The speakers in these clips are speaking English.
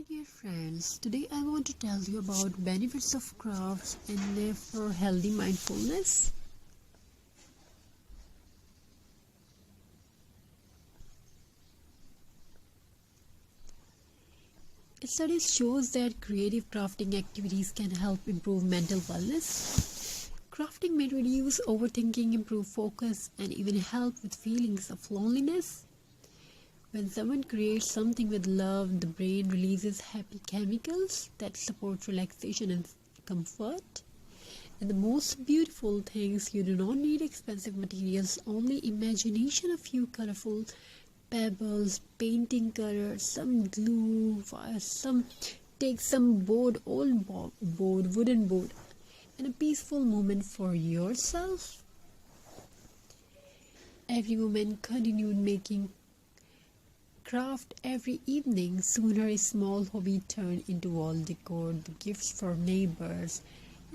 Hi dear friends, today I want to tell you about benefits of crafts and live for healthy mindfulness. Studies shows that creative crafting activities can help improve mental wellness. Crafting may reduce overthinking, improve focus, and even help with feelings of loneliness. When someone creates something with love, the brain releases happy chemicals that support relaxation and comfort. And the most beautiful things, you do not need expensive materials, only imagination, a few colorful pebbles, painting colors, some glue, take some wooden board, and a peaceful moment for yourself. Every woman continued making craft every evening. Sooner a small hobby turned into wall decor, the gifts for neighbors,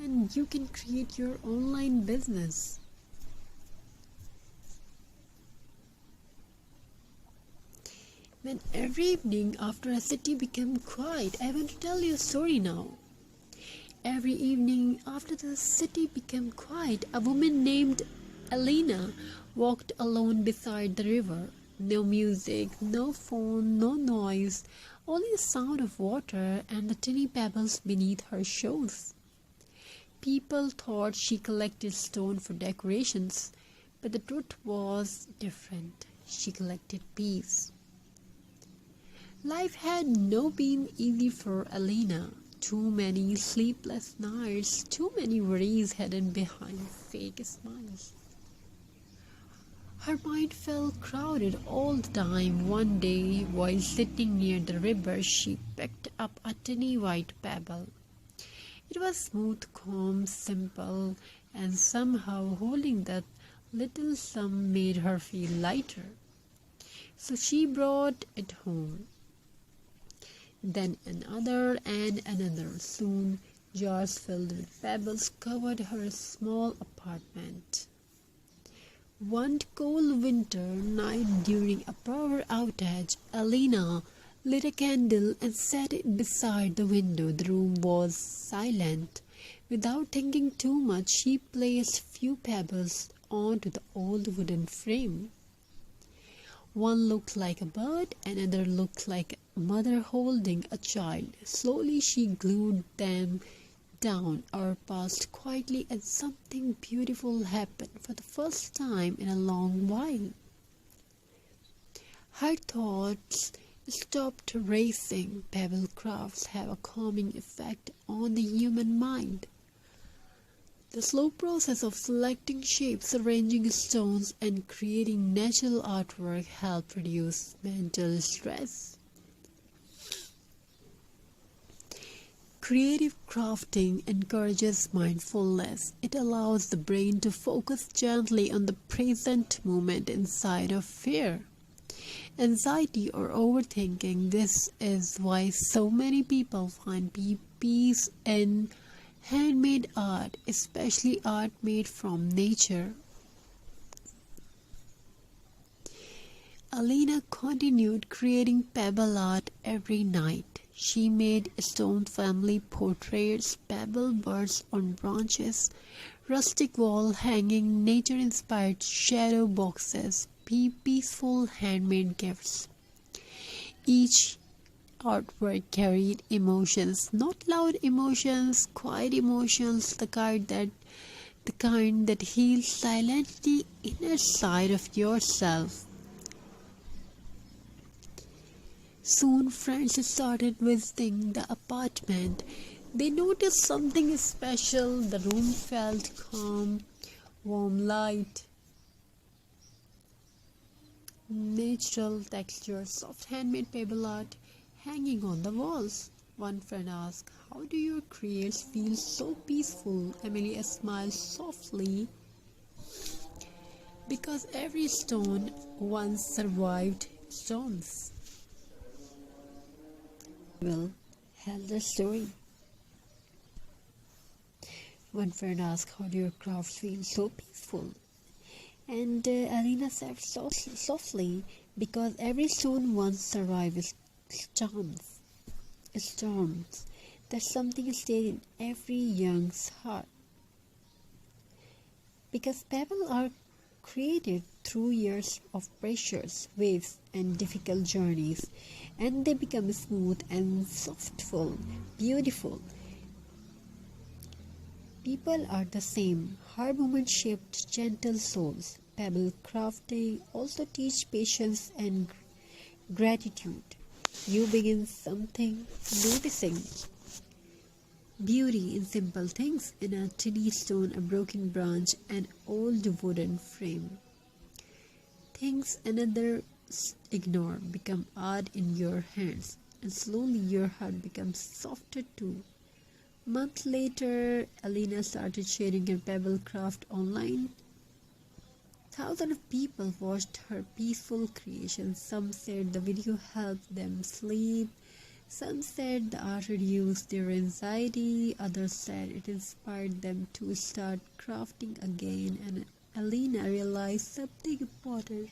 and you can create your online business. When every evening after a city became quiet, I want to tell you a story now. Every evening after the city became quiet, a woman named Alina walked alone beside the river. No music, no phone, no noise, only the sound of water and the tiny pebbles beneath her shoes. People thought she collected stone for decorations, but the truth was different. She collected peace. Life had not been easy for Alina. Too many sleepless nights, too many worries hidden behind fake smiles. Her mind felt crowded all the time. One day, while sitting near the river, she picked up a tiny white pebble. It was smooth, calm, simple, and somehow holding that little sum made her feel lighter. So she brought it home. Then another and another. Soon, jars filled with pebbles covered her small apartment. One cold winter night during a power outage, Alina lit a candle and set it beside the window. The room was silent. Without thinking too much, she placed few pebbles onto the old wooden frame. One looked like a bird, another looked like a mother holding a child. Slowly she glued them down or passed quietly, and something beautiful happened for the first time in a long while. Her thoughts stopped racing. Pebble crafts have a calming effect on the human mind. The slow process of selecting shapes, arranging stones, and creating natural artwork help reduce mental stress. Creative crafting encourages mindfulness. It allows the brain to focus gently on the present moment instead of fear, anxiety, or overthinking. This is why so many people find peace in handmade art, especially art made from nature. Alina continued creating pebble art every night. She made stone family portraits, pebble birds on branches, rustic wall hanging, nature-inspired shadow boxes, peaceful handmade gifts. Each artwork carried emotions, not loud emotions, quiet emotions, the kind that heals silently inner side of yourself. Soon friends started visiting the apartment. They noticed something special. The room felt calm, warm light, natural texture, soft handmade pebble art hanging on the walls. One friend asked, "How do your creations feel so peaceful?" Amelia smiled softly, "Because every stone once survived storms." Will tell the story. One friend asked, "How do your crafts feel so peaceful?" And Alina said softly, "Because every stone once survived storms." storms. That something stayed in every young's heart. Because pebbles are created through years of pressures, waves, and difficult journeys, and they become smooth and softful, beautiful. People are the same, hard movement shaped gentle souls. Pebble crafting also teach patience and gratitude. You begin something, noticing beauty in simple things, in a tiny stone, a broken branch, an old wooden frame. Things another ignore become art in your hands, and slowly your heart becomes softer too. Month later, Alina started sharing her pebble craft online. Thousands of people watched her peaceful creation. Some said the video helped them sleep. Some said the art reduced their anxiety. Others said it inspired them to start crafting again. And Alina realized something important.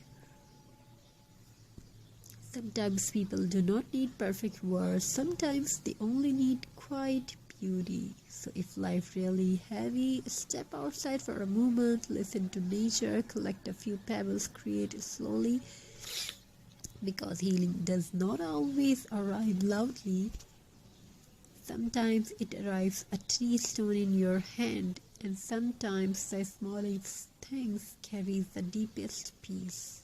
Sometimes people do not need perfect words. Sometimes they only need quiet beauty. So if life really heavy, step outside for a moment, listen to nature, collect a few pebbles, create it slowly. Because healing does not always arrive loudly. Sometimes it arrives a tea stone in your hand, and sometimes the smallest things carries the deepest peace.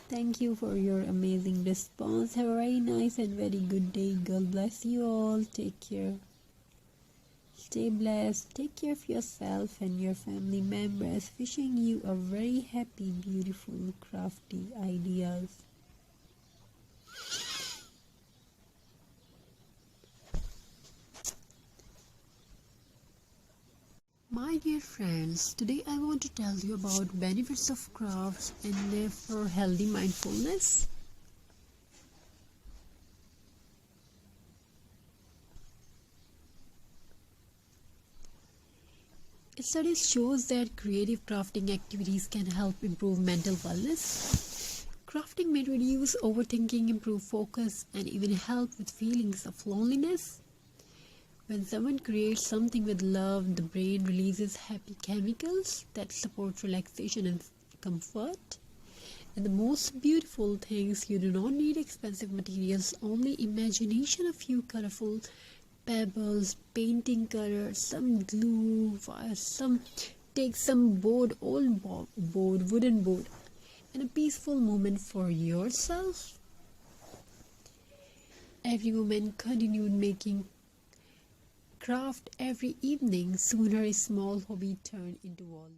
Thank you for your amazing response. Have a very nice and very good day. God bless you all. Take care. Stay blessed. Take care of yourself and your family members. Wishing you a very happy, beautiful, crafty ideas. My dear friends, today I want to tell you about benefits of crafts and therefore healthy mindfulness. Studies shows that creative crafting activities can help improve mental wellness. Crafting may reduce overthinking, improve focus, and even help with feelings of loneliness. When someone creates something with love, the brain releases happy chemicals that support relaxation and comfort. And the most beautiful things, you do not need expensive materials, only imagination, a few colorful pebbles, painting color, some glue, take some wooden board, and a peaceful moment for yourself. Every woman continued making craft every evening. Soon her small hobby turned into wall.